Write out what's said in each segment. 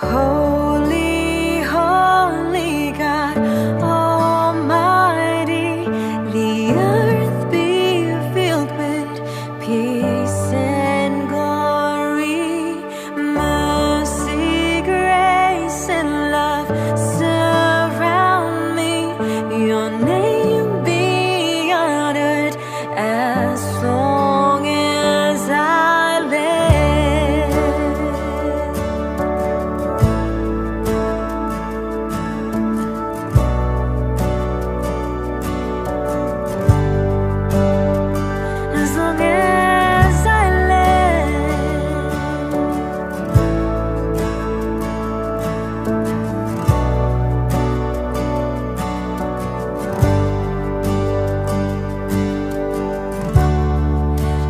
Holy, holy God Almighty, the earth be filled with peace and glory, mercy, grace, and love surround me. Your name be honored as long as I live. As long as I live.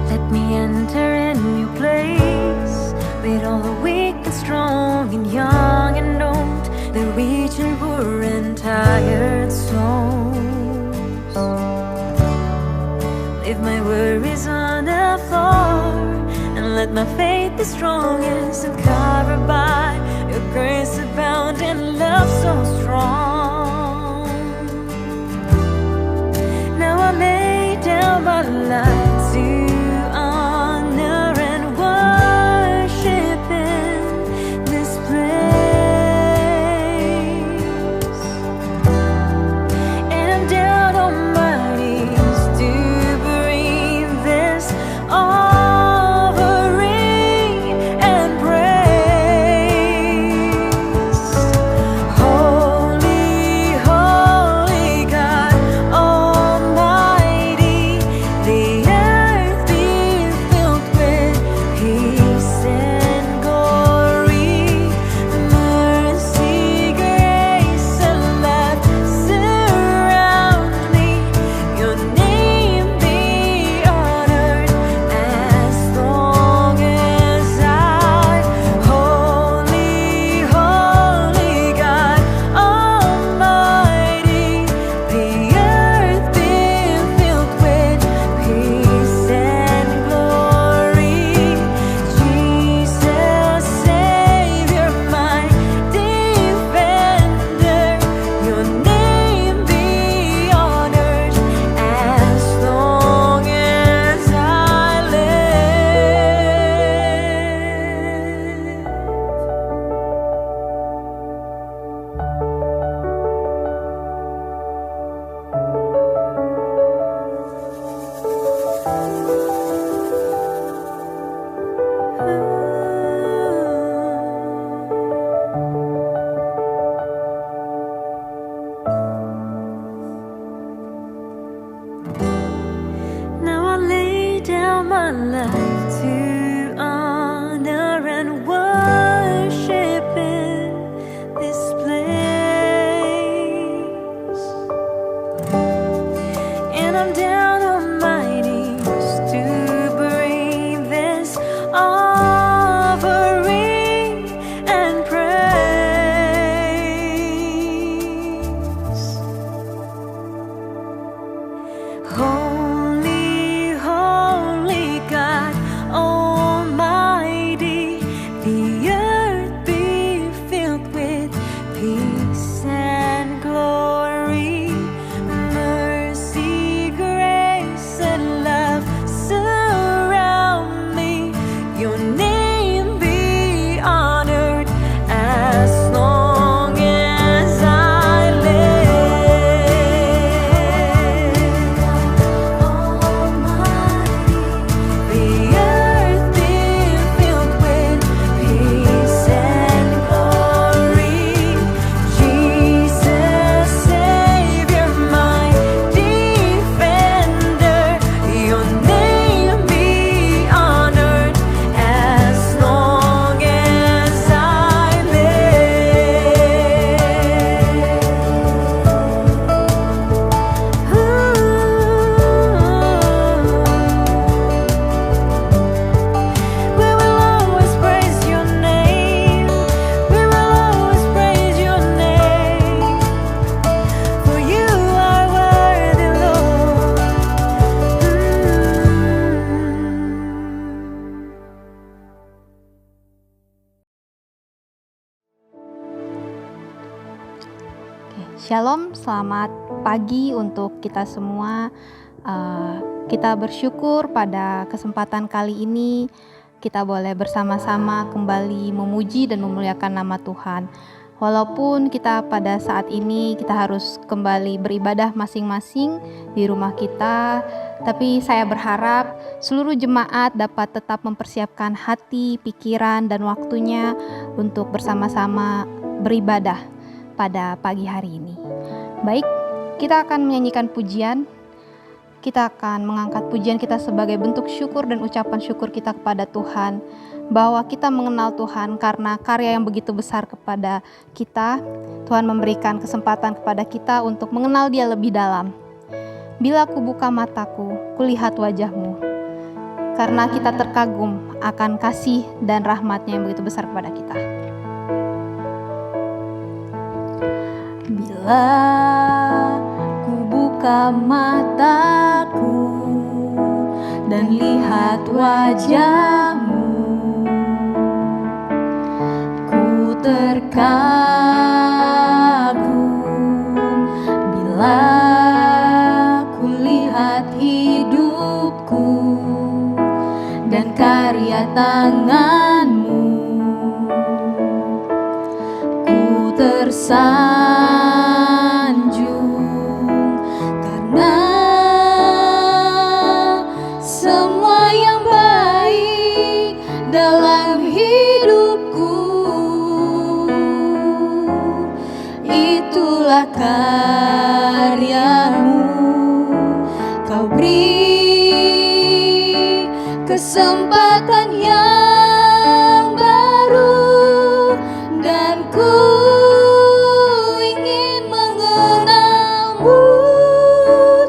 Let me enter in your place with all the weak and strong and young and old, the rich and poor and tired souls. Leave my worries on the floor and let my faith be strongest and covered by your grace abound and love so strong. Now I lay down my life to honor and worship in this place, and I'm down on my knees to bring this offering and praise. Holy, holy God Almighty, the Shalom, selamat pagi untuk kita semua. Kita bersyukur pada kesempatan kali ini kita boleh bersama-sama kembali memuji dan memuliakan nama Tuhan. Walaupun kita pada saat ini kita harus kembali beribadah masing-masing di rumah kita, tapi saya berharap seluruh jemaat dapat tetap mempersiapkan hati, pikiran, dan waktunya untuk bersama-sama beribadah pada pagi hari ini. Baik, kita akan menyanyikan pujian. Kita akan mengangkat pujian kita sebagai bentuk syukur dan ucapan syukur kita kepada Tuhan, bahwa kita mengenal Tuhan karena karya yang begitu besar kepada kita. Tuhan memberikan kesempatan kepada kita untuk mengenal Dia lebih dalam. Bila ku buka mataku, kulihat wajah-Mu, karena kita terkagum akan kasih dan rahmat-Nya yang begitu besar kepada kita. Bila ku buka mataku dan lihat wajah-Mu, ku terkagum. Bila ku lihat hidupku dan karya tangan-Mu, ku tersanjung karena semua yang baik dalam hidupku itulah karya-Mu. Kau beri kesempatan yang baru dan ku ingin mengenal-Mu,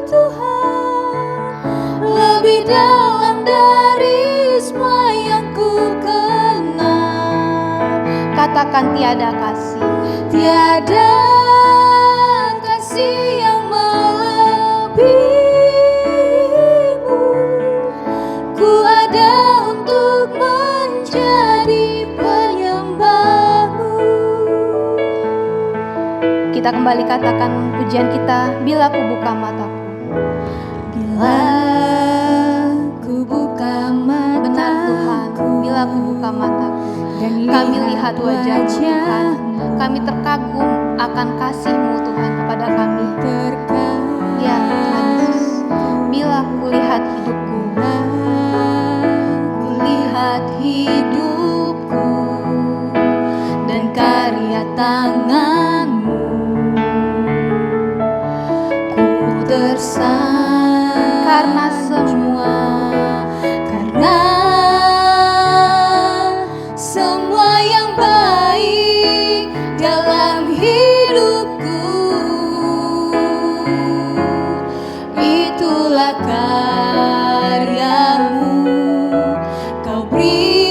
Tuhan, lebih dalam dari semua yang ku kenal. Katakan tiada kasih, tiada kasih yang melebihi-Mu. Ku ada untuk menjadi penyembah-Mu. Kita kembali katakan pujian kita, bila ku buka mataku. Bila ku buka mataku. Benar Tuhan, bila ku buka mataku dan kami lihat wajah-Mu Tuhan, kami terkagum akan kasih-Mu Tuhan kepada kami. Ya Tuhan Yesus, bila ku lihat hidupku, ku lihat hidupku dan karya tangan-Mu, ku tersanjung karena semua yang baik dalam hidupku itulah karya-Mu. Kau beri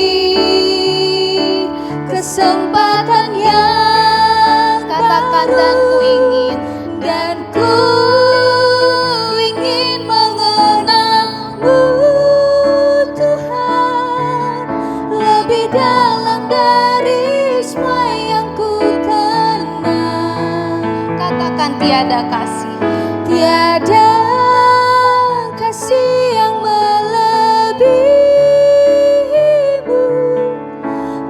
kesempatan yang katakan dan ku ingin mengenal-Mu, Tuhan, lebih dalam dari semua yang ku kenal. Katakan tiada kasih, tiada kasih yang melebihi-Mu.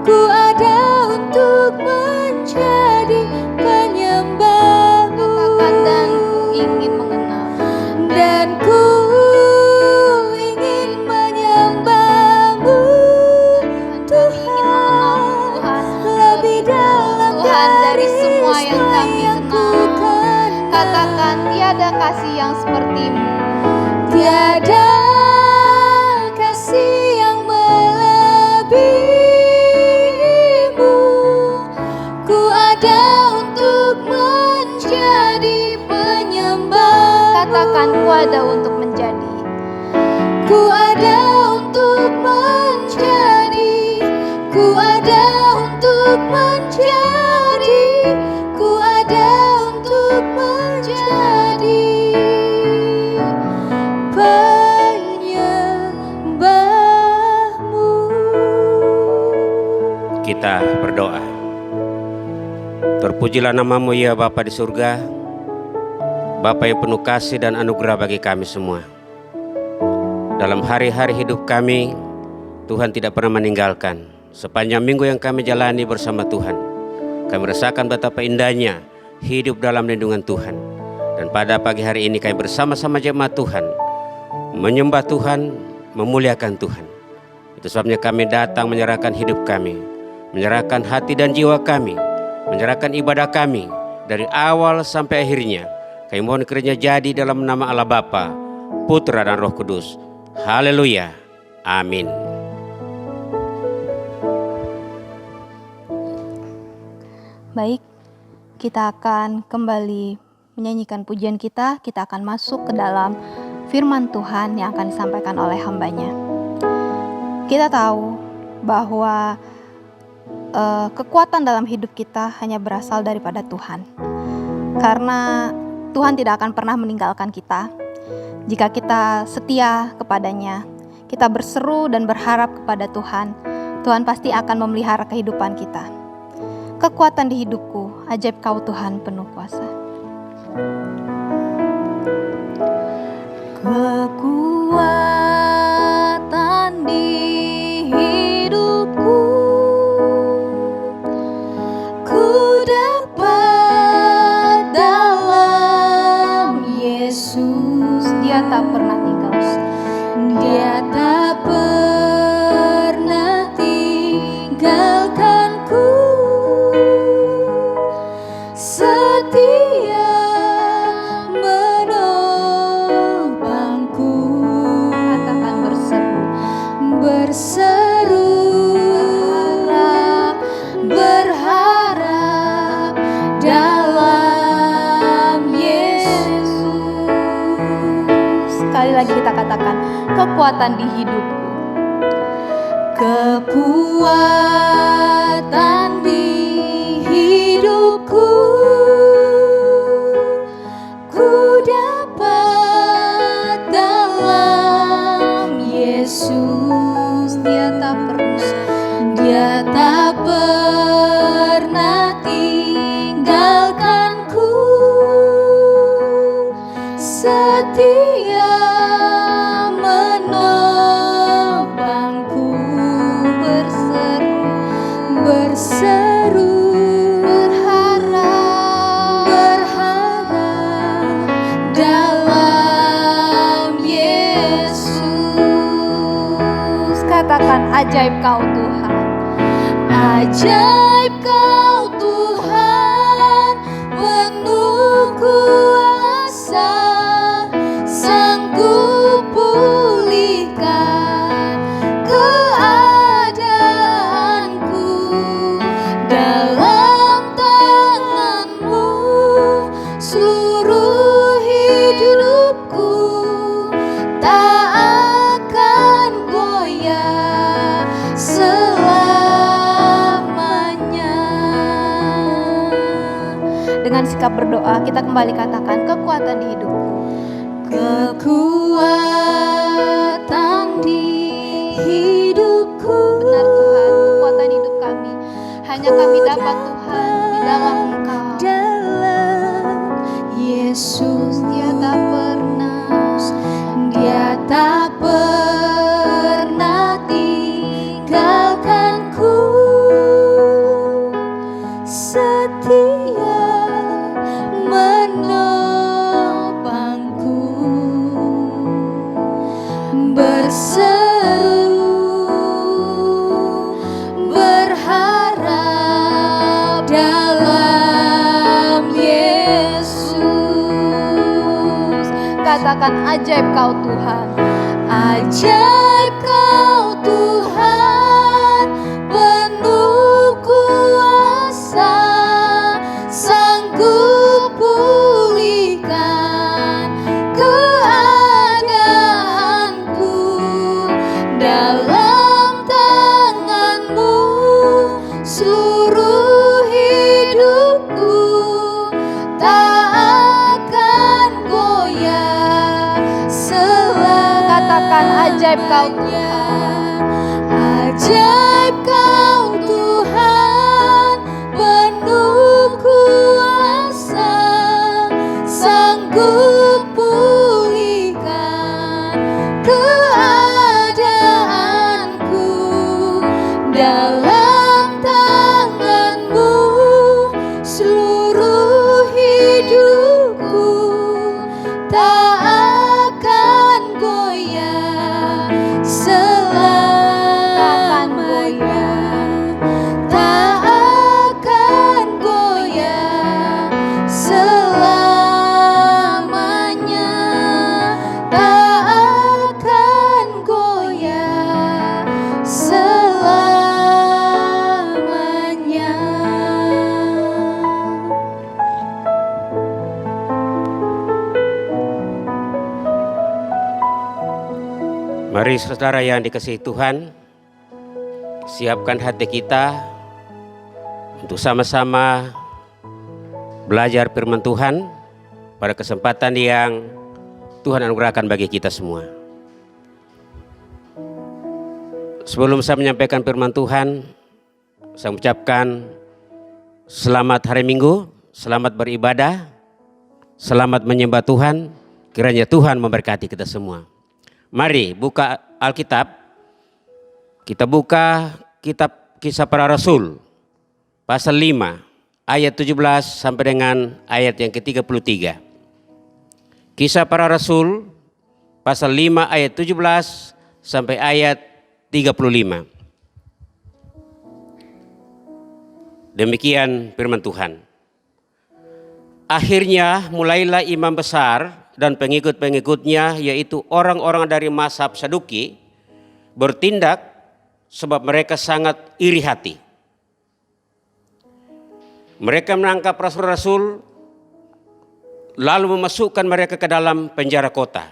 Ku ada untuk menjadi penyembah-Mu. Katakan dan ku ingin mengenal, dan ku ingin menyembah-Mu, Tuhan, lebih dalam Tuhan dari semua yang kami kenal. Katakan tiada kasih yang seperti-Mu, tiada kasih yang melebihi-Mu. Ku ada untuk menjadi penyembah-Mu. Katakan ku ada untuk menjadi, ku ada untuk menjadi, ku ada untuk menjadi, ku ada untuk menjadi penyembah-Mu. Kita berdoa. Terpujilah nama-Mu ya Bapa di surga. Bapa yang penuh kasih dan anugerah bagi kami semua. Dalam hari-hari hidup kami, Tuhan tidak pernah meninggalkan. Sepanjang minggu yang kami jalani bersama Tuhan, kami merasakan betapa indahnya hidup dalam lindungan Tuhan. Dan pada pagi hari ini kami bersama-sama jemaat Tuhan menyembah Tuhan, memuliakan Tuhan. Itu sebabnya kami datang menyerahkan hidup kami, menyerahkan hati dan jiwa kami, menyerahkan ibadah kami dari awal sampai akhirnya. Kami mohon kiranya jadi dalam nama Allah Bapa, Putra dan Roh Kudus. Haleluya. Amin. Baik, kita akan kembali menyanyikan pujian kita. Kita akan masuk ke dalam firman Tuhan yang akan disampaikan oleh hambanya. Kita tahu bahwa kekuatan dalam hidup kita hanya berasal daripada Tuhan. Karena Tuhan tidak akan pernah meninggalkan kita. Jika kita setia kepadanya, kita berseru dan berharap kepada Tuhan, Tuhan pasti akan memelihara kehidupan kita. Kekuatan di hidupku, ajaib Kau Tuhan penuh kuasa. Kekuatan di hidupku, ku dapat dalam Yesus. Dia tak pernah tinggal. Dia tak pernah tinggalkanku. Setia menopangku. Katakan berseru, berseru, berharap dalam Yesus. Sekali lagi kita katakan, kekuatan di hidupku. Kekuatan di hidupku, ku dapat dalam Yesus. Dia tak pernah tinggalkanku. Setia menopangku. Berseru, berharap dalam Yesus. Katakan, ajaib Kau Tuhan. Ajaib Kau Tuhan, penuh kuasa, sanggup pulihkan keadaanku. Dalam tangan-Mu seluruh hidupku tak akan goyah selamanya. Dengan sikap berdoa kita kembali katakan, kekuatan di hidupku. Kekuatan di hidupku. Benar Tuhan, kekuatan hidup kami hanya kami dapat Tuhan di dalam Engkau. Dalam Yesus. Dia tak pernah tinggalkanku. Setia menopangku. Berseru, berharap dalam Yesus. Katakan, ajaib Kau Tuhan. Ajaib Kau Tuhan, penuh kuasa, sanggup pulihkan keadaanku. Dalam tangan-Mu seluruh hidupku tak akan goyah selamanya. Katakan, ajaib Kau Tuhan. Ajaib Kau Tuhan, penuh kuasa, sanggup Mari saudara yang dikasihi Tuhan, siapkan hati kita untuk sama-sama belajar firman Tuhan pada kesempatan yang Tuhan anugerahkan bagi kita semua. Sebelum saya menyampaikan firman Tuhan, saya mengucapkan selamat hari Minggu, selamat beribadah, selamat menyembah Tuhan. Kiranya Tuhan memberkati kita semua. Mari buka Alkitab. Kita buka kitab Kisah Para Rasul pasal 5 ayat 17 sampai dengan ayat yang ke-33. Kisah Para Rasul pasal 5 ayat 17 sampai ayat 35. Demikian firman Tuhan. Akhirnya mulailah imam besar dan pengikut-pengikutnya, yaitu orang-orang dari mazhab Saduki, bertindak sebab mereka sangat iri hati. Mereka menangkap rasul-rasul lalu memasukkan mereka ke dalam penjara kota.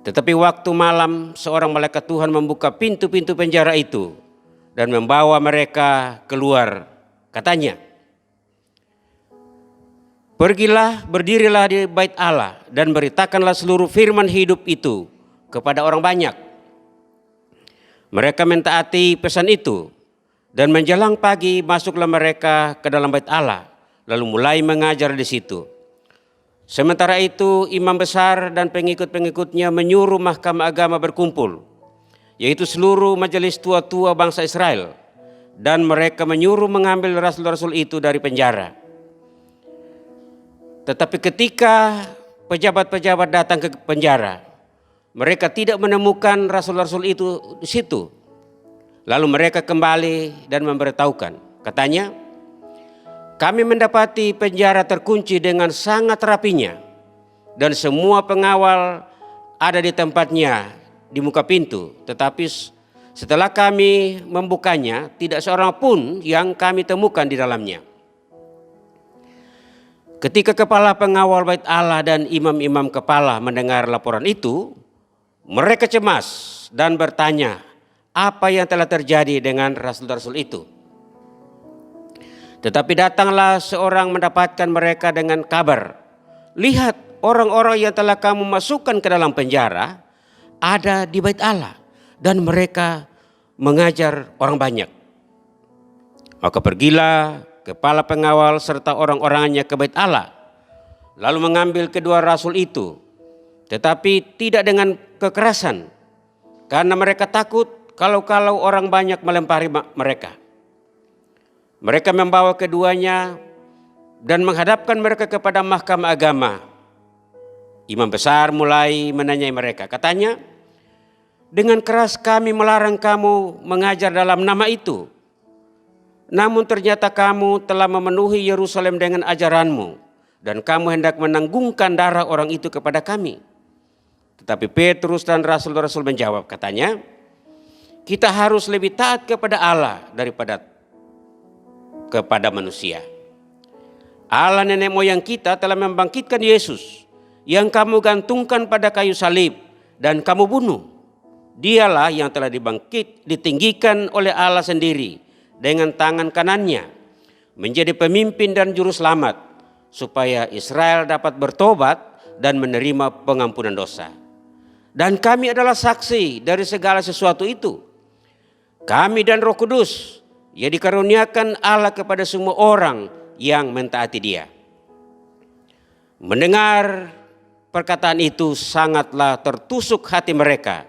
Tetapi waktu malam seorang malaikat Tuhan membuka pintu-pintu penjara itu dan membawa mereka keluar. Katanya, "Pergilah, berdirilah di bait Allah dan beritakanlah seluruh firman hidup itu kepada orang banyak." Mereka mentaati pesan itu dan menjelang pagi masuklah mereka ke dalam bait Allah lalu mulai mengajar di situ. Sementara itu imam besar dan pengikut-pengikutnya menyuruh mahkamah agama berkumpul, yaitu seluruh majelis tua-tua bangsa Israel, dan mereka menyuruh mengambil rasul-rasul itu dari penjara. Tetapi ketika pejabat-pejabat datang ke penjara, mereka tidak menemukan rasul-rasul itu di situ. Lalu mereka kembali dan memberitahukan. Katanya, "Kami mendapati penjara terkunci dengan sangat rapinya dan semua pengawal ada di tempatnya di muka pintu. Tetapi setelah kami membukanya, tidak seorang pun yang kami temukan di dalamnya." Ketika kepala pengawal bait Allah dan imam-imam kepala mendengar laporan itu, mereka cemas dan bertanya apa yang telah terjadi dengan rasul-rasul itu. Tetapi datanglah seorang mendapatkan mereka dengan kabar, "Lihat, orang-orang yang telah kamu masukkan ke dalam penjara ada di bait Allah dan mereka mengajar orang banyak." Maka pergilah kepala pengawal serta orang-orangnya ke bait Allah, lalu mengambil kedua rasul itu, tetapi tidak dengan kekerasan, karena mereka takut kalau orang banyak melempari mereka. Mereka membawa keduanya dan menghadapkan mereka kepada mahkamah agama. Imam besar mulai menanyai mereka, katanya, "Dengan keras kami melarang kamu mengajar dalam nama itu. Namun ternyata kamu telah memenuhi Yerusalem dengan ajaranmu dan kamu hendak menanggungkan darah orang itu kepada kami." Tetapi Petrus dan rasul-rasul menjawab, katanya, "Kita harus lebih taat kepada Allah daripada kepada manusia. Allah nenek moyang kita telah membangkitkan Yesus yang kamu gantungkan pada kayu salib dan kamu bunuh. Dialah yang telah ditinggikan oleh Allah sendiri dengan tangan kanannya menjadi pemimpin dan juru selamat supaya Israel dapat bertobat dan menerima pengampunan dosa. Dan kami adalah saksi dari segala sesuatu itu. Kami dan Roh Kudus yang dikaruniakan Allah kepada semua orang yang mentaati Dia." Mendengar perkataan itu sangatlah tertusuk hati mereka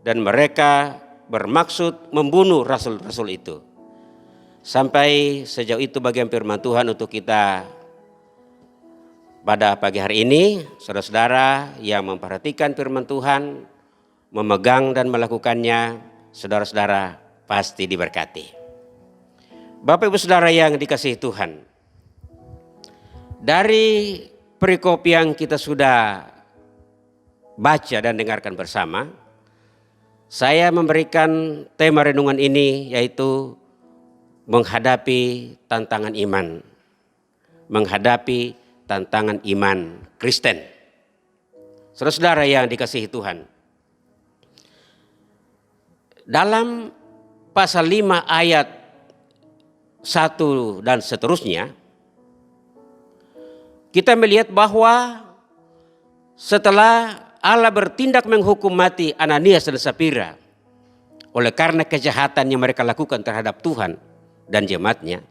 dan mereka bermaksud membunuh rasul-rasul itu. Sampai sejauh itu bagian firman Tuhan untuk kita pada pagi hari ini. Saudara-saudara yang memperhatikan firman Tuhan, memegang dan melakukannya, saudara-saudara pasti diberkati. Bapak Ibu Saudara yang dikasihi Tuhan, dari perikop yang kita sudah baca dan dengarkan bersama, saya memberikan tema renungan ini, yaitu menghadapi tantangan iman. Menghadapi tantangan iman Kristen. Saudara-saudara yang dikasihi Tuhan, dalam pasal 5 ayat 1 dan seterusnya, kita melihat bahwa setelah Allah bertindak menghukum mati Ananias dan Safira oleh karena kejahatan yang mereka lakukan terhadap Tuhan dan jemaatnya,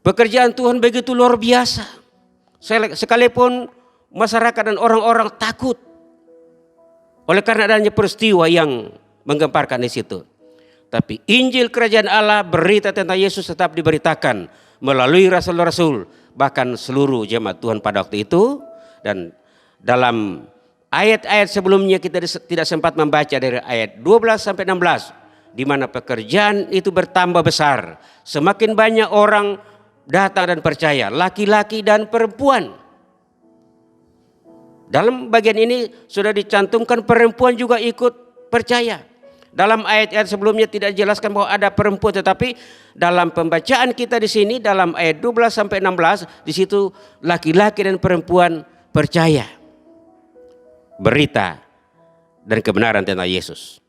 pekerjaan Tuhan begitu luar biasa. Sekalipun masyarakat dan orang-orang takut oleh karena adanya peristiwa yang menggemparkan di situ. Tapi Injil Kerajaan Allah, berita tentang Yesus tetap diberitakan melalui rasul-rasul, bahkan seluruh jemaat Tuhan pada waktu itu. Dan dalam ayat-ayat sebelumnya kita tidak sempat membaca dari ayat 12 sampai 16, di mana pekerjaan itu bertambah besar. Semakin banyak orang datang dan percaya, laki-laki dan perempuan. Dalam bagian ini sudah dicantumkan perempuan juga ikut percaya. Dalam ayat-ayat sebelumnya tidak dijelaskan bahwa ada perempuan, tetapi dalam pembacaan kita di sini dalam ayat 12 sampai 16 di situ laki-laki dan perempuan percaya berita dan kebenaran tentang Yesus.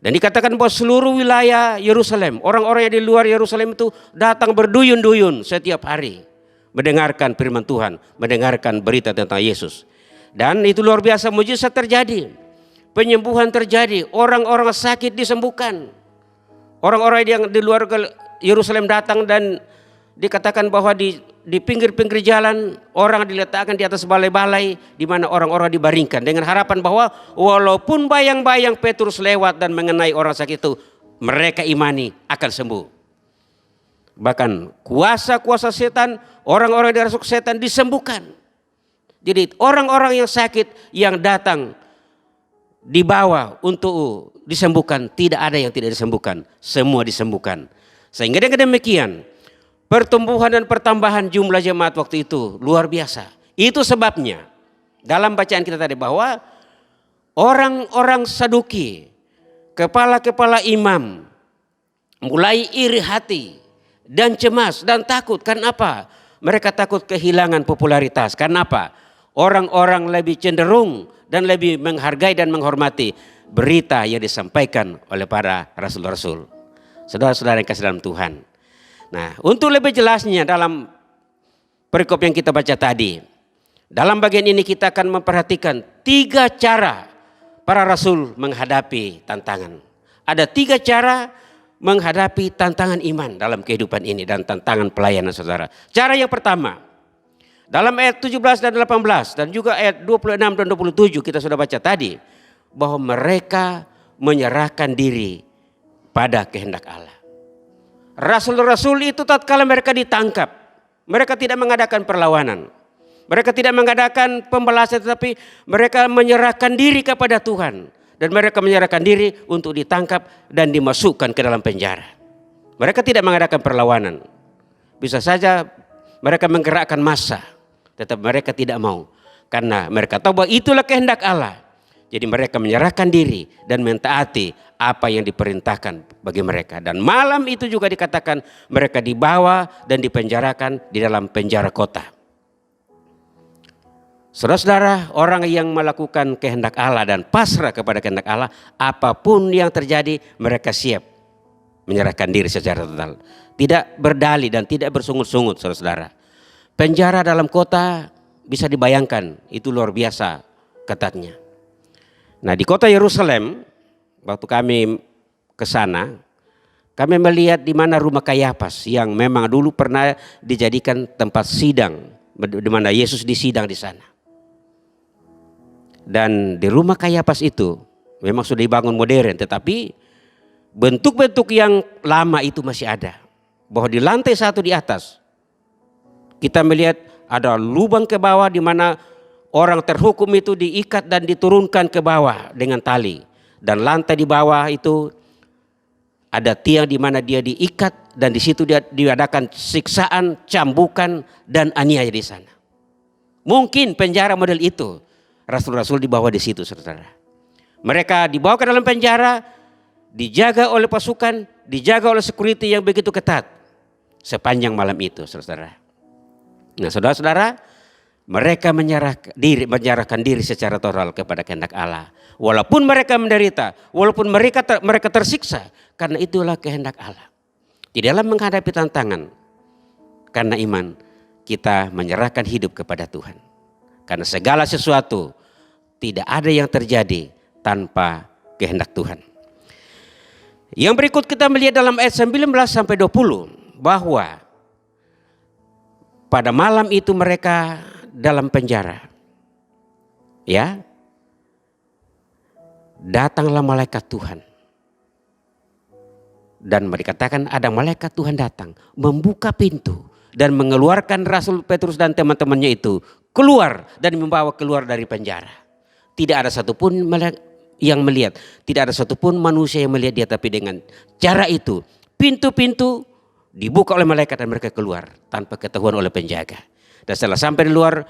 Dan dikatakan bahwa seluruh wilayah Yerusalem, orang-orang yang di luar Yerusalem itu datang berduyun-duyun setiap hari mendengarkan firman Tuhan, mendengarkan berita tentang Yesus. Dan itu luar biasa, mujizat terjadi, penyembuhan terjadi, orang-orang sakit disembuhkan. Orang-orang yang di luar Yerusalem datang dan dikatakan bahwa di pinggir-pinggir jalan orang diletakkan di atas balai-balai di mana orang-orang dibaringkan dengan harapan bahwa walaupun bayang-bayang Petrus lewat dan mengenai orang sakit itu, mereka imani akan sembuh. Bahkan kuasa-kuasa setan, orang-orang yang dirasuk setan disembuhkan. Jadi orang-orang yang sakit yang datang dibawa untuk disembuhkan, tidak ada yang tidak disembuhkan, semua disembuhkan. Sehingga dengan demikian pertumbuhan dan pertambahan jumlah jemaat waktu itu luar biasa. Itu sebabnya dalam bacaan kita tadi bahwa orang-orang Saduki, kepala-kepala imam mulai iri hati dan cemas dan takut. Karena apa? Mereka takut kehilangan popularitas. Karena apa? Orang-orang lebih cenderung dan lebih menghargai dan menghormati berita yang disampaikan oleh para rasul-rasul. Saudara-saudara yang kasih dalam Tuhan. Nah, untuk lebih jelasnya dalam perikop yang kita baca tadi, dalam bagian ini kita akan memperhatikan 3 cara para rasul menghadapi tantangan. Ada 3 cara menghadapi tantangan iman dalam kehidupan ini dan tantangan pelayanan saudara. Cara yang pertama, dalam ayat 17 dan 18 dan juga ayat 26 dan 27 kita sudah baca tadi, bahwa mereka menyerahkan diri pada kehendak Allah. Rasul-rasul itu tatkala mereka ditangkap, mereka tidak mengadakan perlawanan. Mereka tidak mengadakan pembalasan, tetapi mereka menyerahkan diri kepada Tuhan. Dan mereka menyerahkan diri untuk ditangkap dan dimasukkan ke dalam penjara. Mereka tidak mengadakan perlawanan. Bisa saja mereka menggerakkan massa, tetapi mereka tidak mau. Karena mereka tahu bahwa itulah kehendak Allah. Jadi mereka menyerahkan diri dan mentaati apa yang diperintahkan bagi mereka. Dan malam itu juga dikatakan mereka dibawa dan dipenjarakan di dalam penjara kota. Saudara-saudara, orang yang melakukan kehendak Allah dan pasrah kepada kehendak Allah, apapun yang terjadi mereka siap menyerahkan diri secara total. Tidak berdalih dan tidak bersungut-sungut, saudara-saudara. Penjara dalam kota bisa dibayangkan, itu luar biasa ketatnya. Nah, di kota Yerusalem, waktu kami ke sana, kami melihat di mana rumah Kayafas yang memang dulu pernah dijadikan tempat sidang, di mana Yesus disidang di sana. Dan di rumah Kayafas itu memang sudah dibangun modern, tetapi bentuk-bentuk yang lama itu masih ada. Bahwa di lantai 1 di atas kita melihat ada lubang ke bawah di mana orang terhukum itu diikat dan diturunkan ke bawah dengan tali. Dan lantai di bawah itu ada tiang di mana dia diikat dan di situ dia diadakan siksaan, cambukan dan aniaya di sana. Mungkin penjara model itu rasul-rasul dibawa di situ, saudara. Mereka dibawa ke dalam penjara, dijaga oleh pasukan, dijaga oleh security yang begitu ketat sepanjang malam itu, saudara. Nah, saudara-saudara, Mereka menyerahkan diri secara total kepada kehendak Allah. Walaupun mereka menderita, walaupun mereka tersiksa, karena itulah kehendak Allah. Di dalam menghadapi tantangan, karena iman kita menyerahkan hidup kepada Tuhan. Karena segala sesuatu tidak ada yang terjadi tanpa kehendak Tuhan. Yang berikut kita melihat dalam ayat 19 sampai 20 bahwa pada malam itu mereka dalam penjara. Ya. Datanglah malaikat Tuhan. Dan mereka katakan ada malaikat Tuhan datang, membuka pintu dan mengeluarkan Rasul Petrus dan teman-temannya itu keluar dan membawa keluar dari penjara. Tidak ada satupun yang melihat, tidak ada satupun manusia yang melihat dia, tapi dengan cara itu pintu-pintu dibuka oleh malaikat dan mereka keluar tanpa ketahuan oleh penjaga. Dan setelah sampai di luar,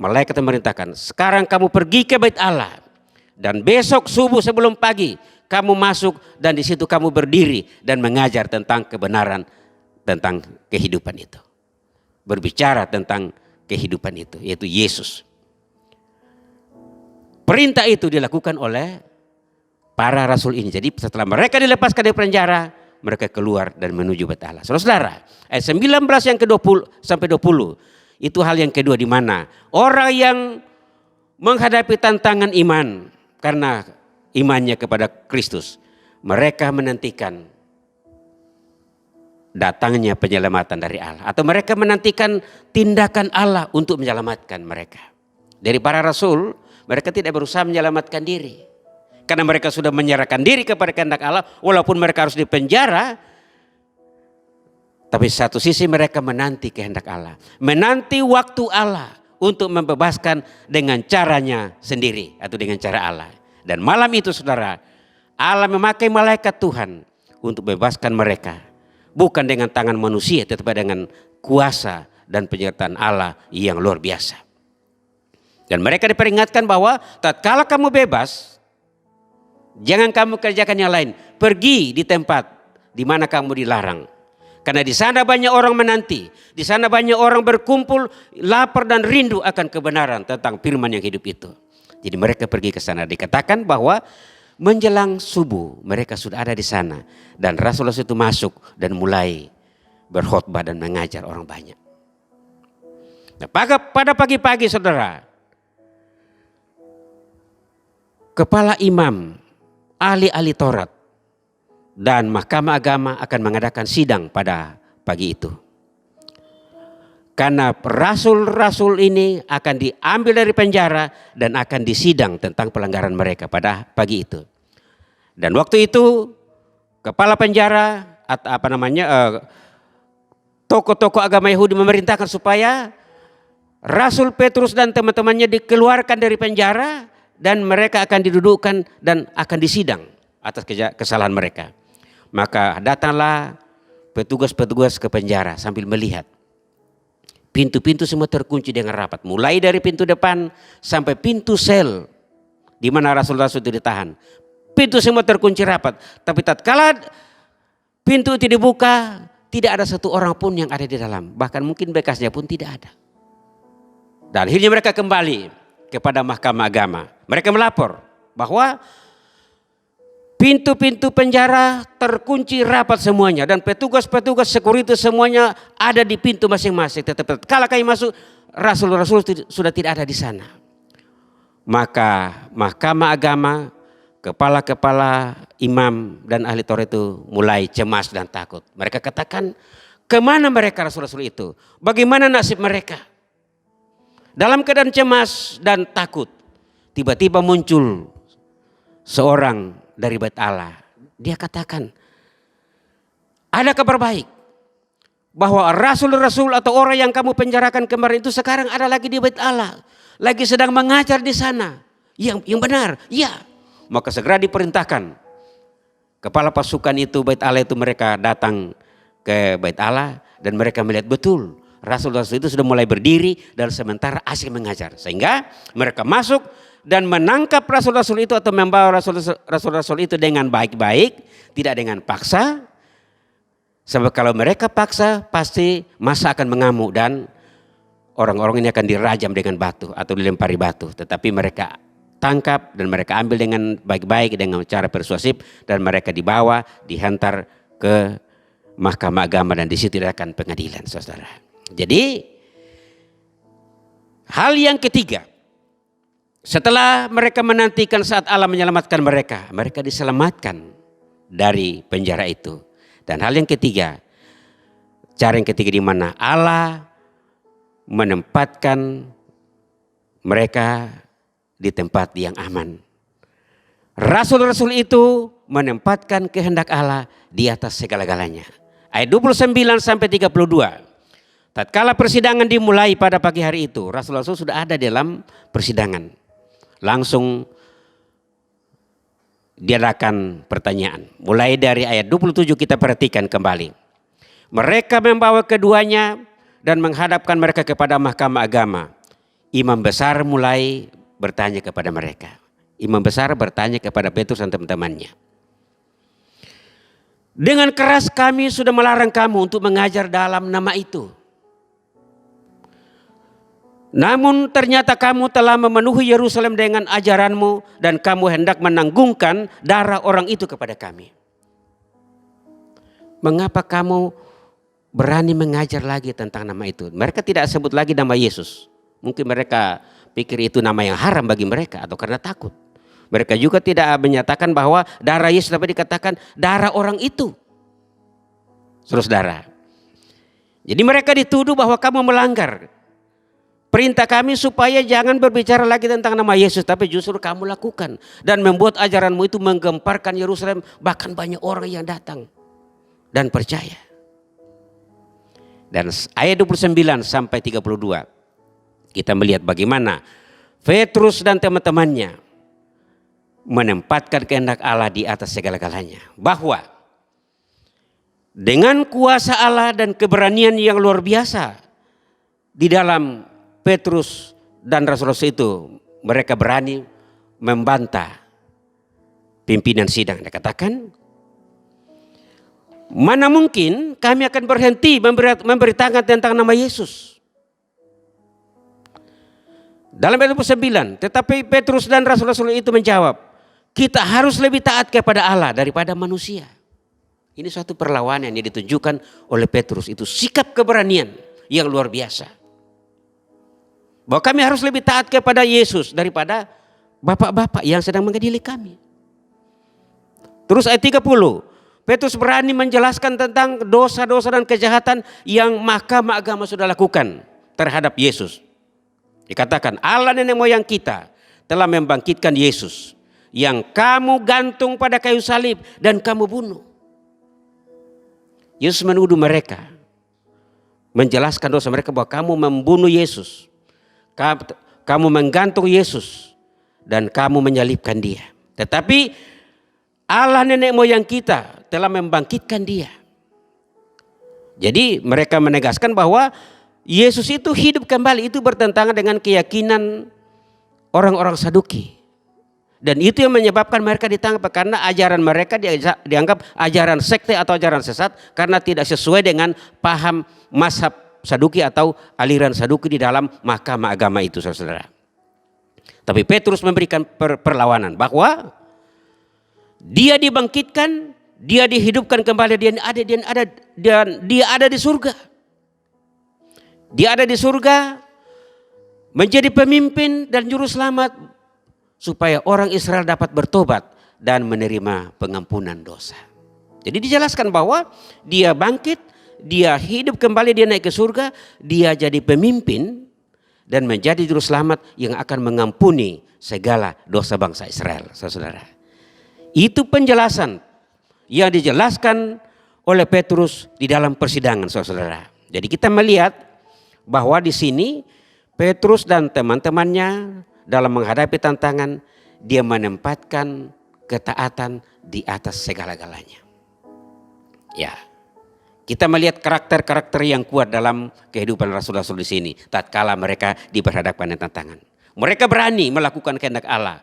malaikat memerintahkan, sekarang kamu pergi ke bait Allah dan besok subuh sebelum pagi kamu masuk dan di situ kamu berdiri dan mengajar tentang kebenaran, tentang kehidupan itu. Berbicara tentang kehidupan itu, yaitu Yesus. Perintah itu dilakukan oleh para rasul ini. Jadi setelah mereka dilepaskan dari penjara, mereka keluar dan menuju bait Allah. Saudara, ayat 19 yang ke-20 sampai 20. Itu hal yang kedua, di mana orang yang menghadapi tantangan iman karena imannya kepada Kristus, mereka menantikan datangnya penyelamatan dari Allah, atau mereka menantikan tindakan Allah untuk menyelamatkan mereka. Dari para rasul, mereka tidak berusaha menyelamatkan diri. Karena mereka sudah menyerahkan diri kepada kehendak Allah, walaupun mereka harus dipenjara, tapi satu sisi mereka menanti kehendak Allah, menanti waktu Allah untuk membebaskan dengan caranya sendiri atau dengan cara Allah. Dan malam itu saudara, Allah memakai malaikat Tuhan untuk bebaskan mereka, bukan dengan tangan manusia, tetapi dengan kuasa dan penyertaan Allah yang luar biasa. Dan mereka diperingatkan bahwa tatkala kamu bebas, jangan kamu kerjakan yang lain. Pergi di tempat di mana kamu dilarang. Karena di sana banyak orang menanti. Di sana banyak orang berkumpul, lapar dan rindu akan kebenaran tentang firman yang hidup itu. Jadi mereka pergi ke sana. Dikatakan bahwa menjelang subuh mereka sudah ada di sana. Dan Rasul-Rasul itu masuk dan mulai berkhotbah dan mengajar orang banyak. Nah, pada pagi-pagi saudara, kepala imam, ahli-ahli Taurat, dan mahkamah agama akan mengadakan sidang pada pagi itu. Karena rasul-rasul ini akan diambil dari penjara dan akan disidang tentang pelanggaran mereka pada pagi itu. Dan waktu itu kepala penjara atau tokoh-tokoh agama Yahudi memerintahkan supaya Rasul Petrus dan teman-temannya dikeluarkan dari penjara dan mereka akan didudukkan dan akan disidang atas kesalahan mereka. Maka datanglah petugas-petugas ke penjara sambil melihat. Pintu-pintu semua terkunci dengan rapat. Mulai dari pintu depan sampai pintu sel di mana rasul-rasul itu ditahan. Pintu semua terkunci rapat. Tapi tatkala pintu itu dibuka, tidak ada satu orang pun yang ada di dalam. Bahkan mungkin bekasnya pun tidak ada. Dan akhirnya mereka kembali kepada mahkamah agama. Mereka melapor bahwa pintu-pintu penjara terkunci rapat semuanya dan petugas-petugas security semuanya ada di pintu masing-masing. Tetapi kalau kami masuk, rasul-rasul sudah tidak ada di sana. Maka mahkamah agama, kepala-kepala imam dan ahli Taurat itu mulai cemas dan takut. Mereka katakan, kemana mereka rasul-rasul itu? Bagaimana nasib mereka? Dalam keadaan cemas dan takut, tiba-tiba muncul seorang dari bait Allah. Dia katakan, ada kabar baik bahwa rasul-rasul atau orang yang kamu penjarakan kemarin itu sekarang ada lagi di bait Allah, lagi sedang mengajar di sana. Yang benar, ya. Maka segera diperintahkan kepala pasukan itu, bait Allah itu, mereka datang ke bait Allah dan mereka melihat betul rasul-rasul itu sudah mulai berdiri dan sementara asik mengajar. Sehingga mereka masuk dan menangkap rasul-rasul itu atau membawa rasul-rasul itu dengan baik-baik, tidak dengan paksa. Sebab kalau mereka paksa pasti masa akan mengamuk dan orang-orang ini akan dirajam dengan batu atau dilempari batu. Tetapi mereka tangkap dan mereka ambil dengan baik-baik dengan cara persuasif dan mereka dibawa, dihantar ke mahkamah agama dan di situ akan pengadilan, saudara. Jadi hal yang ketiga, setelah mereka menantikan saat Allah menyelamatkan mereka, mereka diselamatkan dari penjara itu. Dan hal yang ketiga, cara yang ketiga di mana Allah menempatkan mereka di tempat yang aman. Rasul-rasul itu menempatkan kehendak Allah di atas segala-galanya. Ayat 29 sampai 32. Tatkala persidangan dimulai pada pagi hari itu, rasul-rasul sudah ada dalam persidangan. Langsung diadakan pertanyaan. Mulai dari ayat 27 kita perhatikan kembali. Mereka membawa keduanya dan menghadapkan mereka kepada mahkamah agama. Imam besar mulai bertanya kepada mereka. Imam besar bertanya kepada Petrus dan teman-temannya. Dengan keras kami sudah melarang kamu untuk mengajar dalam nama itu. Namun ternyata kamu telah memenuhi Yerusalem dengan ajaranmu dan kamu hendak menanggungkan darah orang itu kepada kami. Mengapa kamu berani mengajar lagi tentang nama itu? Mereka tidak sebut lagi nama Yesus. Mungkin mereka pikir itu nama yang haram bagi mereka atau karena takut. Mereka juga tidak menyatakan bahwa darah Yesus, tapi dikatakan darah orang itu. Saudara. Jadi mereka dituduh bahwa kamu melanggar perintah kami supaya jangan berbicara lagi tentang nama Yesus, tapi justru kamu lakukan dan membuat ajaranmu itu menggemparkan Yerusalem, bahkan banyak orang yang datang dan percaya. Dan ayat 29 sampai 32 kita melihat bagaimana Petrus dan teman-temannya menempatkan kehendak Allah di atas segala-galanya, bahwa dengan kuasa Allah dan keberanian yang luar biasa di dalam Petrus dan rasul-rasul itu, mereka berani membantah pimpinan sidang. Dia katakan, mana mungkin kami akan berhenti memberitakan tentang nama Yesus. Dalam ayat 29, tetapi Petrus dan rasul-rasul itu menjawab, kita harus lebih taat kepada Allah daripada manusia. Ini suatu perlawanan yang ditunjukkan oleh Petrus, itu sikap keberanian yang luar biasa. Bahwa kami harus lebih taat kepada Yesus daripada bapak-bapak yang sedang mengadili kami. Terus ayat 30, Petrus berani menjelaskan tentang dosa-dosa dan kejahatan yang mahkamah agama sudah lakukan terhadap Yesus. Dikatakan Allah nenek moyang kita telah membangkitkan Yesus yang kamu gantung pada kayu salib dan kamu bunuh. Yesus menuduh mereka, menjelaskan dosa mereka bahwa kamu membunuh Yesus. Kamu menggantung Yesus dan kamu menyalibkan dia. Tetapi Allah nenek moyang kita telah membangkitkan dia. Jadi mereka menegaskan bahwa Yesus itu hidup kembali. Itu bertentangan dengan keyakinan orang-orang Saduki. Dan itu yang menyebabkan mereka ditangkap, karena ajaran mereka dianggap ajaran sekte atau ajaran sesat karena tidak sesuai dengan paham mazhab Saduki atau aliran Saduki di dalam mahkamah agama itu, saudara. Tapi Petrus memberikan perlawanan bahwa dia dibangkitkan, dia dihidupkan kembali, dia ada di surga. Dia ada di surga menjadi pemimpin dan juru selamat supaya orang Israel dapat bertobat dan menerima pengampunan dosa. Jadi dijelaskan bahwa dia bangkit, dia hidup kembali, dia naik ke surga, dia jadi pemimpin dan menjadi juru selamat yang akan mengampuni segala dosa bangsa Israel, saudara. Itu penjelasan yang dijelaskan oleh Petrus di dalam persidangan, saudara. Jadi kita melihat bahwa di sini Petrus dan teman-temannya dalam menghadapi tantangan, dia menempatkan ketaatan di atas segala-galanya. Ya. Kita melihat karakter-karakter yang kuat dalam kehidupan rasul-rasul di sini. Tatkala mereka diperhadapkan dengan tantangan, mereka berani melakukan kehendak Allah.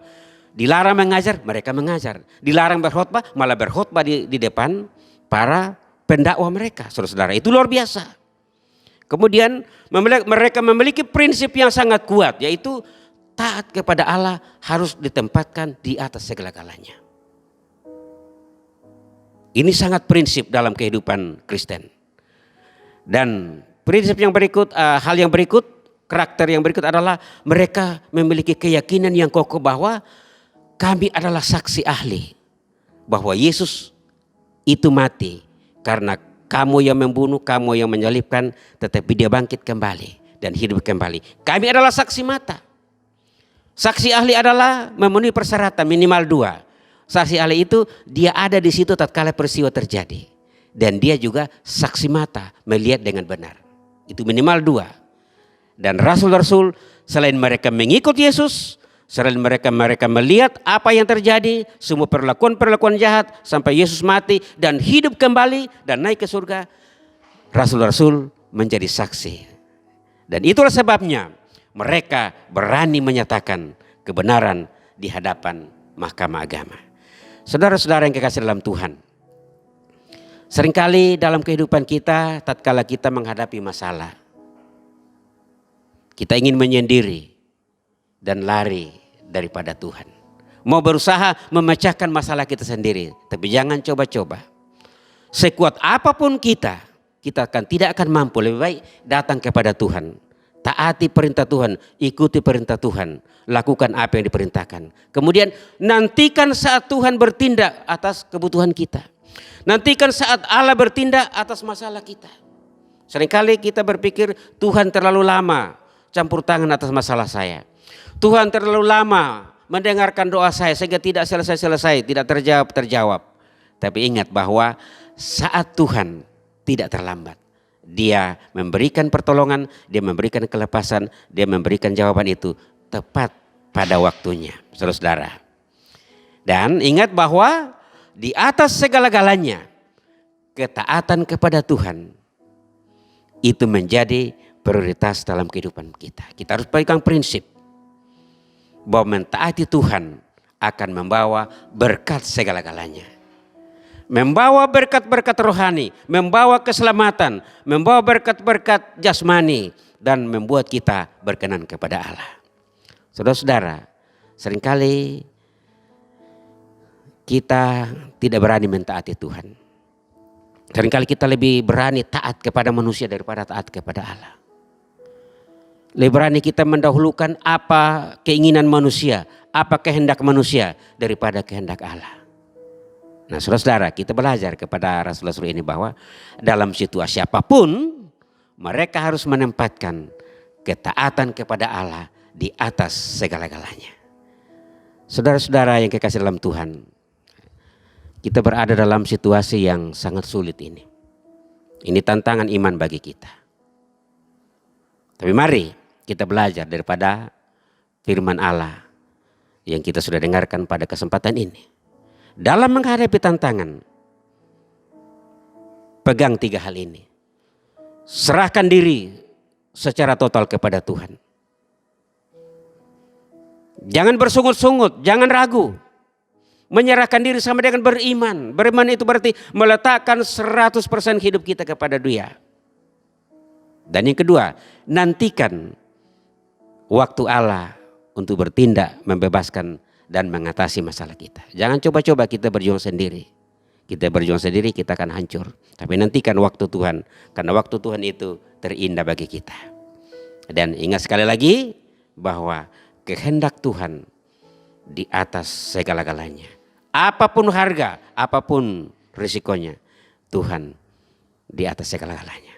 Dilarang mengajar, mereka mengajar. Dilarang berkhotbah, malah berkhotbah di depan para pendakwah mereka. Saudara-saudara, itu luar biasa. Kemudian mereka memiliki prinsip yang sangat kuat, yaitu taat kepada Allah harus ditempatkan di atas segala-galanya. Ini sangat prinsip dalam kehidupan Kristen. Dan prinsip yang berikut, hal yang berikut, karakter yang berikut adalah mereka memiliki keyakinan yang kokoh bahwa kami adalah saksi ahli bahwa Yesus itu mati karena kamu yang membunuh, kamu yang menyalibkan, tetapi dia bangkit kembali dan hidup kembali. Kami adalah saksi mata. Saksi ahli adalah memenuhi persyaratan minimal 2. Saksi ahli itu dia ada di situ tatkala peristiwa terjadi. Dan dia juga saksi mata melihat dengan benar. Itu minimal 2. Dan rasul-rasul selain mereka mengikut Yesus, selain mereka melihat apa yang terjadi, semua perlakuan-perlakuan jahat sampai Yesus mati dan hidup kembali dan naik ke surga, rasul-rasul menjadi saksi. Dan itulah sebabnya mereka berani menyatakan kebenaran di hadapan mahkamah agama. Saudara-saudara yang kekasih dalam Tuhan, seringkali dalam kehidupan kita tatkala kita menghadapi masalah, kita ingin menyendiri dan lari daripada Tuhan. Mau berusaha memecahkan masalah kita sendiri. Tapi jangan coba-coba. Sekuat apapun kita tidak akan mampu. Lebih baik datang kepada Tuhan. Taati perintah Tuhan. Ikuti perintah Tuhan. Lakukan apa yang diperintahkan. Kemudian nantikan saat Tuhan bertindak atas kebutuhan kita. Nantikan saat Allah bertindak atas masalah kita. Seringkali kita berpikir Tuhan terlalu lama campur tangan atas masalah saya. Tuhan terlalu lama mendengarkan doa saya sehingga tidak selesai-selesai, tidak terjawab. Tapi ingat bahwa saat Tuhan tidak terlambat. Dia memberikan pertolongan, dia memberikan kelepasan, dia memberikan jawaban itu tepat pada waktunya, saudara-saudara. Dan ingat bahwa di atas segala-galanya ketaatan kepada Tuhan itu menjadi prioritas dalam kehidupan kita. Kita harus pegang prinsip bahwa mentaati Tuhan akan membawa berkat segala-galanya. Membawa berkat-berkat rohani, membawa keselamatan, membawa berkat-berkat jasmani, dan membuat kita berkenan kepada Allah. Saudara-saudara, seringkali kita tidak berani mentaati Tuhan. Seringkali kita lebih berani taat kepada manusia daripada taat kepada Allah. Lebih berani kita mendahulukan apa keinginan manusia, apa kehendak manusia daripada kehendak Allah. Nah, saudara-saudara, kita belajar kepada rasul-rasul ini bahwa dalam situasi apapun mereka harus menempatkan ketaatan kepada Allah di atas segala-galanya. Saudara-saudara yang kekasih dalam Tuhan, kita berada dalam situasi yang sangat sulit ini. Ini tantangan iman bagi kita. Tapi mari kita belajar daripada firman Allah yang kita sudah dengarkan pada kesempatan ini. Dalam menghadapi tantangan, pegang 3 hal ini. Serahkan diri secara total kepada Tuhan. Jangan bersungut-sungut, jangan ragu. Menyerahkan diri sama dengan beriman. Beriman itu berarti meletakkan 100% hidup kita kepada Dia. Dan yang kedua, nantikan waktu Allah untuk bertindak, membebaskan dan mengatasi masalah kita. Jangan coba-coba kita berjuang sendiri. Kita berjuang sendiri kita akan hancur. Tapi nantikan waktu Tuhan. Karena waktu Tuhan itu terindah bagi kita. Dan ingat sekali lagi bahwa kehendak Tuhan di atas segala-galanya. Apapun harga, apapun risikonya, Tuhan di atas segala-galanya.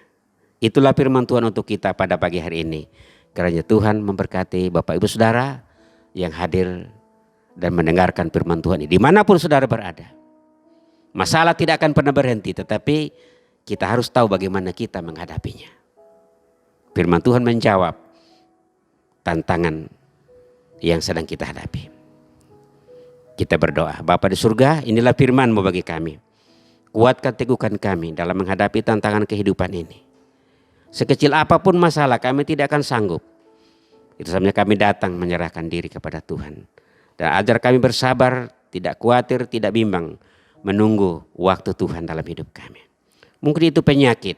Itulah firman Tuhan untuk kita pada pagi hari ini. Kiranya Tuhan memberkati Bapak Ibu Saudara yang hadir dan mendengarkan firman Tuhan ini. Dimanapun saudara berada. Masalah tidak akan pernah berhenti, tetapi kita harus tahu bagaimana kita menghadapinya. Firman Tuhan menjawab tantangan yang sedang kita hadapi. Kita berdoa. Bapa di surga, inilah firman-Mu bagi kami. Kuatkan, teguhkan kami dalam menghadapi tantangan kehidupan ini. Sekecil apapun masalah, kami tidak akan sanggup. Itu sebabnya kami datang menyerahkan diri kepada Tuhan. Dan ajar kami bersabar, tidak khawatir, tidak bimbang, menunggu waktu Tuhan dalam hidup kami. Mungkin itu penyakit,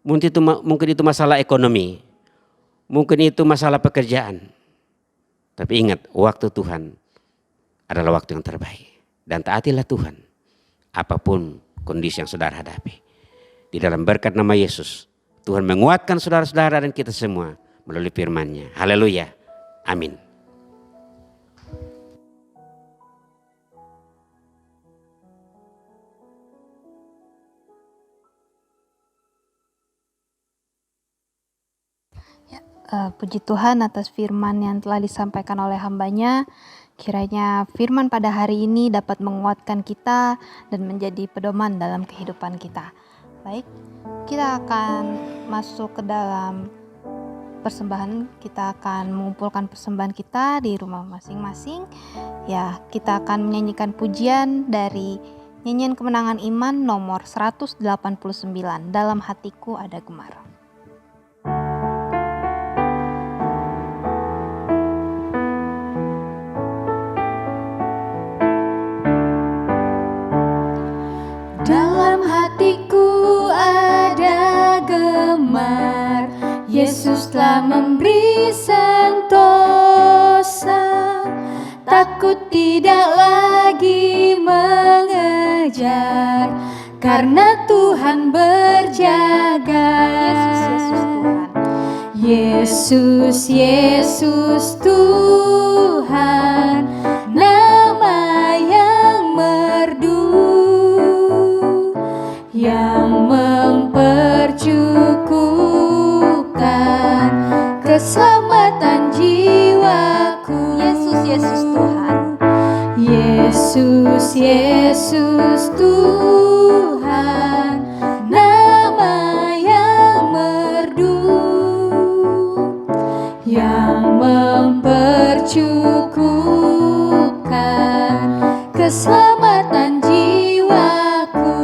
mungkin itu masalah ekonomi, mungkin itu masalah pekerjaan. Tapi ingat, waktu Tuhan adalah waktu yang terbaik. Dan taatilah Tuhan apapun kondisi yang saudara hadapi. Di dalam berkat nama Yesus, Tuhan menguatkan saudara-saudara dan kita semua melalui firman-Nya. Haleluya. Amin. Puji Tuhan atas firman yang telah disampaikan oleh hamba-Nya. Kiranya firman pada hari ini dapat menguatkan kita dan menjadi pedoman dalam kehidupan kita. Baik, kita akan masuk ke dalam persembahan. Kita akan mengumpulkan persembahan kita di rumah masing-masing. Ya, kita akan menyanyikan pujian dari nyanyian Kemenangan Iman nomor 189, Dalam Hatiku Ada Gemar. Dalam hatiku ada gemar, Yesus telah memberi sentosa. Takut tidak lagi mengejar, karena Tuhan berjaga. Yesus, Yesus Tuhan, nama yang merdu, yang mempercukupkan keselamatan jiwaku. Yesus, Yesus Tuhan. Yesus, Yesus Tuhan, nama yang merdu, yang mempercukupkan keselamatan jiwaku.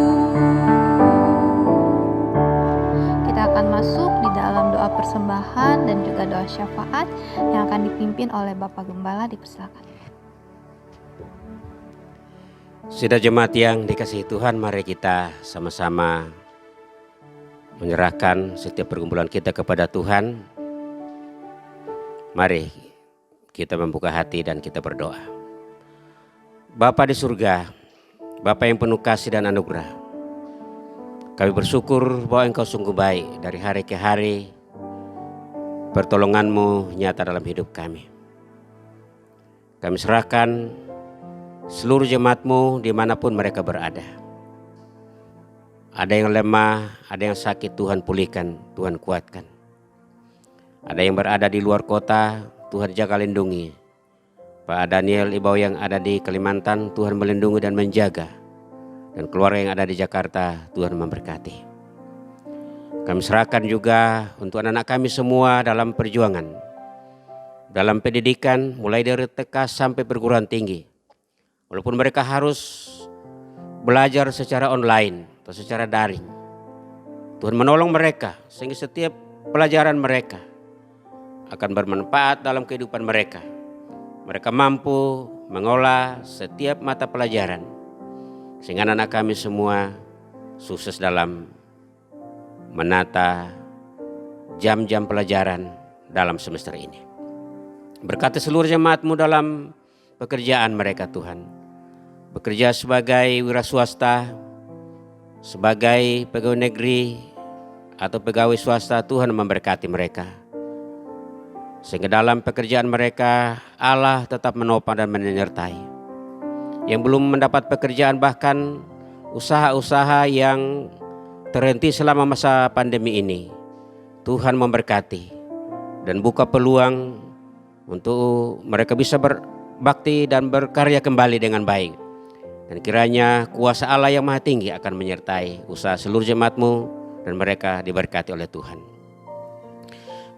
Kita akan masuk di dalam doa persembahan dan juga doa syafaat yang akan dipimpin oleh Bapak Gembala. Dipersilakan. Sudah jemaat yang dikasihi Tuhan, mari kita sama-sama menyerahkan setiap pergumulan kita kepada Tuhan. Mari kita membuka hati dan kita berdoa. Bapa di surga, Bapa yang penuh kasih dan anugerah, kami bersyukur bahwa Engkau sungguh baik. Dari hari ke hari pertolongan-Mu nyata dalam hidup kami. Kami serahkan seluruh jemaat-Mu dimanapun mereka berada. Ada yang lemah, ada yang sakit, Tuhan pulihkan, Tuhan kuatkan. Ada yang berada di luar kota, Tuhan jaga lindungi. Pak Daniel Ibau yang ada di Kalimantan, Tuhan melindungi dan menjaga. Dan keluarga yang ada di Jakarta, Tuhan memberkati. Kami serahkan juga untuk anak-anak kami semua dalam perjuangan, dalam pendidikan, mulai dari TK sampai perguruan tinggi. Walaupun mereka harus belajar secara online atau secara daring, Tuhan menolong mereka sehingga setiap pelajaran mereka akan bermanfaat dalam kehidupan mereka. Mereka mampu mengolah setiap mata pelajaran sehingga anak kami semua sukses dalam menata jam-jam pelajaran dalam semester ini. Berkati seluruh jemaat-Mu dalam pekerjaan mereka Tuhan. Bekerja sebagai wira swasta, sebagai pegawai negeri atau pegawai swasta, Tuhan memberkati mereka. Sehingga dalam pekerjaan mereka Allah tetap menopang dan menyertai. Yang belum mendapat pekerjaan, bahkan usaha-usaha yang terhenti selama masa pandemi ini, Tuhan memberkati dan buka peluang untuk mereka bisa berbakti dan berkarya kembali dengan baik. Dan kiranya kuasa Allah yang Maha Tinggi akan menyertai usaha seluruh jemaat-Mu dan mereka diberkati oleh Tuhan.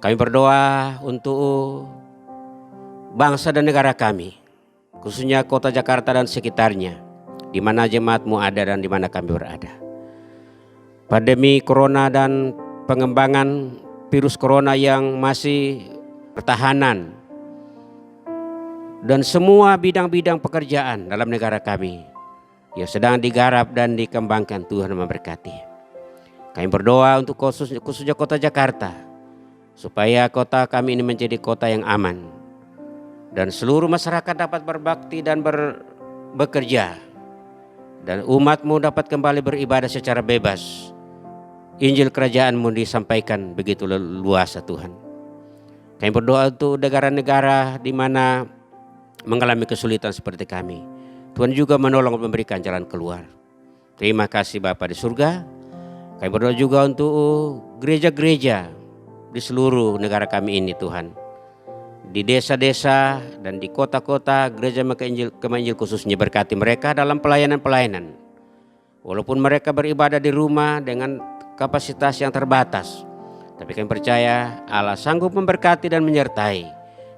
Kami berdoa untuk bangsa dan negara kami, khususnya kota Jakarta dan sekitarnya, di mana jemaat-Mu ada dan di mana kami berada. Pandemi corona dan pengembangan virus corona yang masih pertahanan dan semua bidang-bidang pekerjaan dalam negara kami yang sedang digarap dan dikembangkan, Tuhan memberkati. Kami berdoa untuk khususnya kota Jakarta, supaya kota kami ini menjadi kota yang aman, dan seluruh masyarakat dapat berbakti dan bekerja, dan umat-Mu dapat kembali beribadah secara bebas. Injil kerajaan-Mu disampaikan begitu luas Tuhan. Kami berdoa untuk negara-negara di mana mengalami kesulitan seperti kami. Tuhan juga menolong memberikan jalan keluar. Terima kasih Bapa di surga. Kami berdoa juga untuk gereja-gereja di seluruh negara kami ini Tuhan. Di desa-desa dan di kota-kota, gereja Kemah Injil khususnya berkati mereka dalam pelayanan-pelayanan. Walaupun mereka beribadah di rumah dengan kapasitas yang terbatas, tapi kami percaya Allah sanggup memberkati dan menyertai.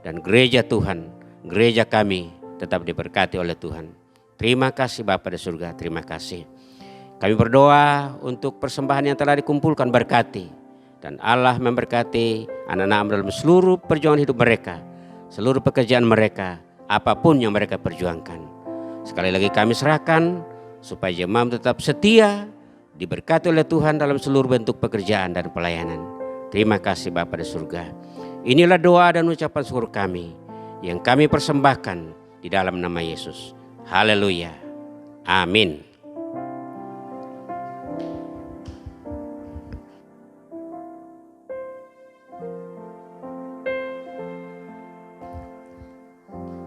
Dan gereja Tuhan, gereja kami tetap diberkati oleh Tuhan. Terima kasih Bapa di surga, terima kasih. Kami berdoa untuk persembahan yang telah dikumpulkan, berkati. Dan Allah memberkati anak-anak dalam seluruh perjuangan hidup mereka, seluruh pekerjaan mereka, apapun yang mereka perjuangkan. Sekali lagi kami serahkan supaya jemaat tetap setia, diberkati oleh Tuhan dalam seluruh bentuk pekerjaan dan pelayanan. Terima kasih Bapa di surga. Inilah doa dan ucapan syukur kami yang kami persembahkan di dalam nama Yesus. Haleluya. Amin.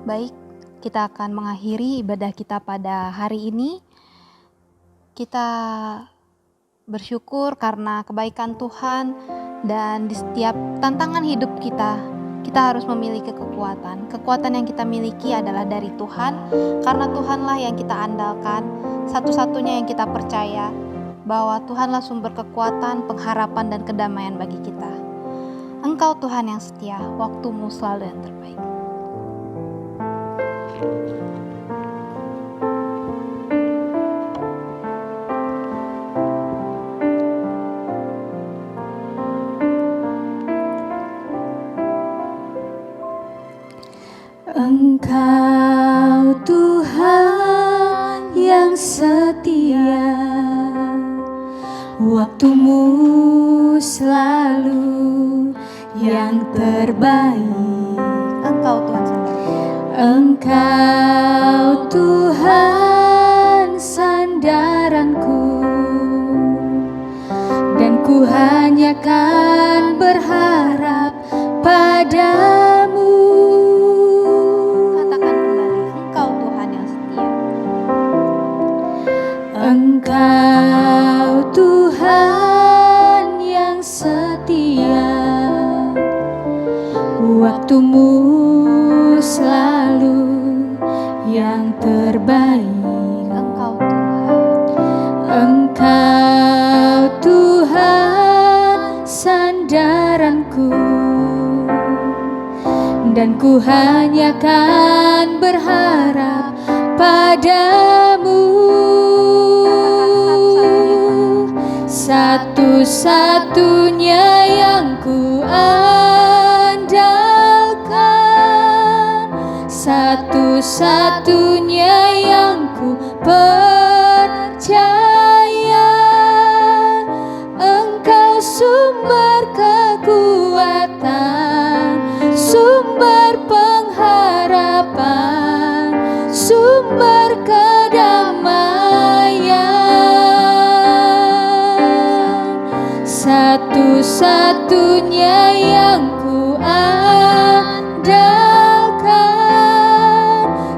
Baik, kita akan mengakhiri ibadah kita pada hari ini. Kita bersyukur karena kebaikan Tuhan, dan di setiap tantangan hidup kita harus memiliki kekuatan. Kekuatan yang kita miliki adalah dari Tuhan, karena Tuhanlah yang kita andalkan, satu-satunya yang kita percaya bahwa Tuhanlah sumber kekuatan, pengharapan, dan kedamaian bagi kita. Engkau Tuhan yang setia, waktu-Mu selalu yang terbaik. Engkau Tuhan yang setia, waktu-Mu selalu yang terbaik. Engkau Tuhan sendiri. Engkau Tuhan sandaranku, dan ku hanya kan berharap padamu. Katakan kembali, Engkau Tuhan yang setia. Engkau Tuhan yang setia, waktu-Mu selalu yang terbaik. Engkau Tuhan. Engkau Tuhan sandaranku, dan ku hanya kan berharap padamu. Satu-satunya yang ku andalkan, satu-satunya yang ku percaya. Engkau sumber kekuatan, sumber pengharapan, sumber kedamaian. Satu-satunya yang ku andalkan,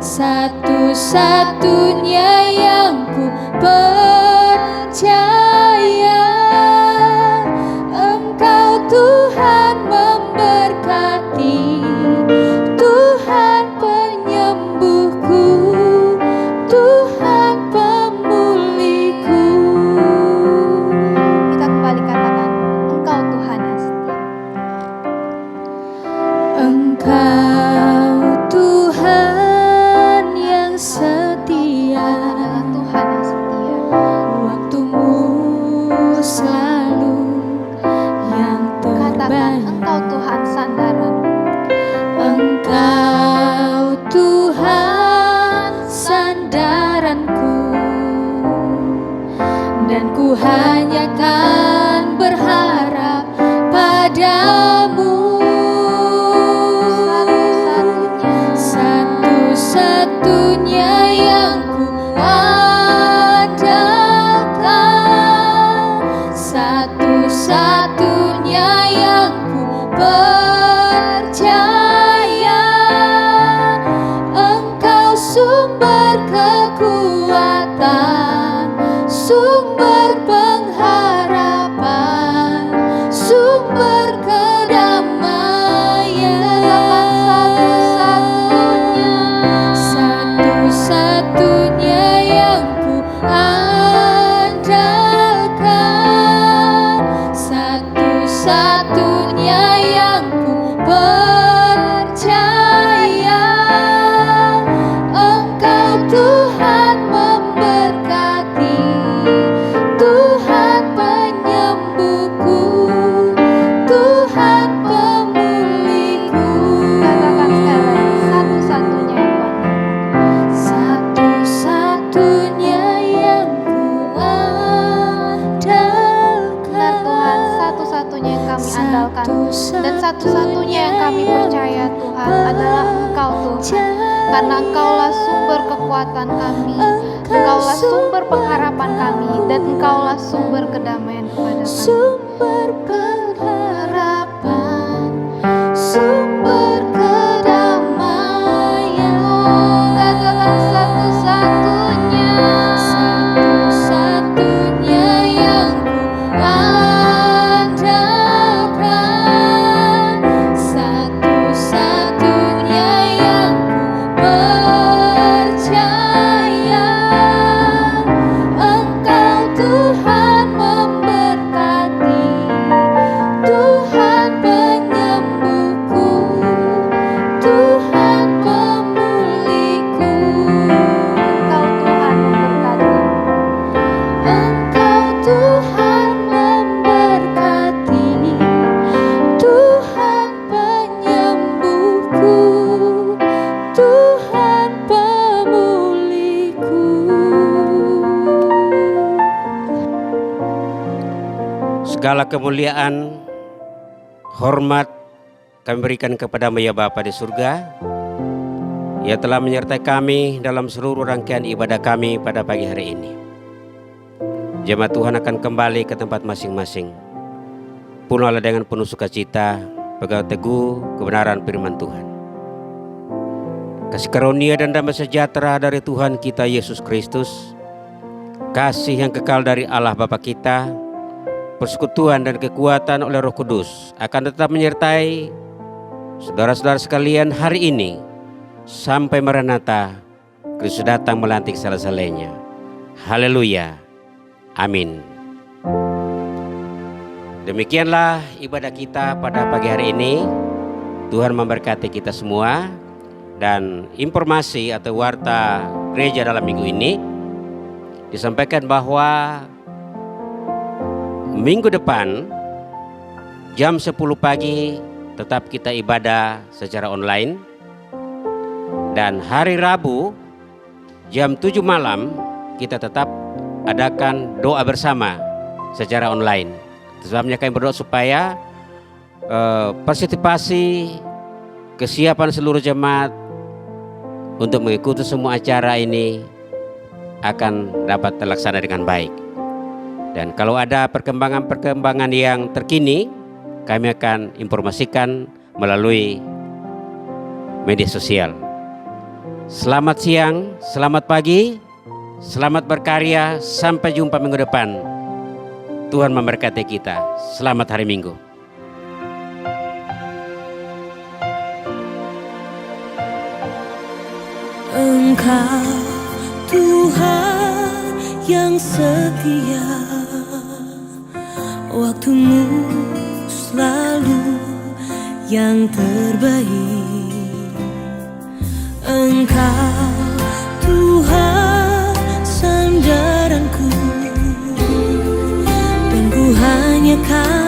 satu-satunya yang ku percaya. Engkau Tuhan memberkati, Tuhan penyembuhku, Tuhan pemulihku. Kita kembali katakan, Engkau Tuhan yang setia. Engkau Tuhan yang setia, satu-satunya yang ku percaya. Engkau sumber kekuatan, sumber pengharapan, sumber kedamaian. Satu-satunya yang ku andalkan, satu-satunya yang ku percaya. Engkau Tuhan memberkati, Tuhan penyembuhku, Tuhan pemulihku. Katakan sekali lagi, satu-satunya yang ku andalkan. Satu-satunya yang ku andalkan. Benar Tuhan, satu-satunya yang kami andalkan dan satu-satunya yang kami percaya Tuhan adalah Engkau Tuhan. Karena Engkaulah sumber kekuatan kami, Engkaulah sumber pengharapan kami, dan Engkaulah sumber kedamaian kepada kami. Sumber pengharapan, sumber kedamaian. Katakan satu-satunya, Satu-satunya yang ku andalkan, satu-satunya yang ku percaya. Engkau Tuhan memberkati, Tuhan penyembuhku, Tuhan pemulihku. Engkau Tuhan memberkati. Engkau Tuhan memberkati, Tuhan penyembuhku, Tuhan pemulihku. Segala kemuliaan, hormat kami berikan kepada-Mu ya Bapa di surga. Ia telah menyertai kami dalam seluruh rangkaian ibadah kami pada pagi hari ini. Jemaat Tuhan akan kembali ke tempat masing-masing. Penuhlah dengan penuh sukacita, pegang teguh kebenaran firman Tuhan. Kasih karunia dan damai sejahtera dari Tuhan kita Yesus Kristus, kasih yang kekal dari Allah Bapa kita, persekutuan dan kekuatan oleh Roh Kudus akan tetap menyertai saudara-saudara sekalian hari ini sampai Maranatha, Kristus datang melantik salah-salahnya. Haleluya. Amin. Demikianlah ibadah kita pada pagi hari ini. Tuhan memberkati kita semua. Dan informasi atau warta gereja dalam minggu ini disampaikan bahwa minggu depan jam 10 pagi tetap kita ibadah secara online. Dan hari Rabu jam 7 malam kita tetap adakan doa bersama secara online. Sebabnya kami berdoa supaya partisipasi kesiapan seluruh jemaat untuk mengikuti semua acara ini akan dapat terlaksana dengan baik. Dan kalau ada perkembangan-perkembangan yang terkini, kami akan informasikan melalui media sosial. Selamat siang, selamat pagi, selamat berkarya, sampai jumpa minggu depan. Tuhan memberkati kita. Selamat hari Minggu. Engkau Tuhan yang setia, waktumu selalu yang terbaik. Engkau Tuhan sandaranku, dan ku hanya kau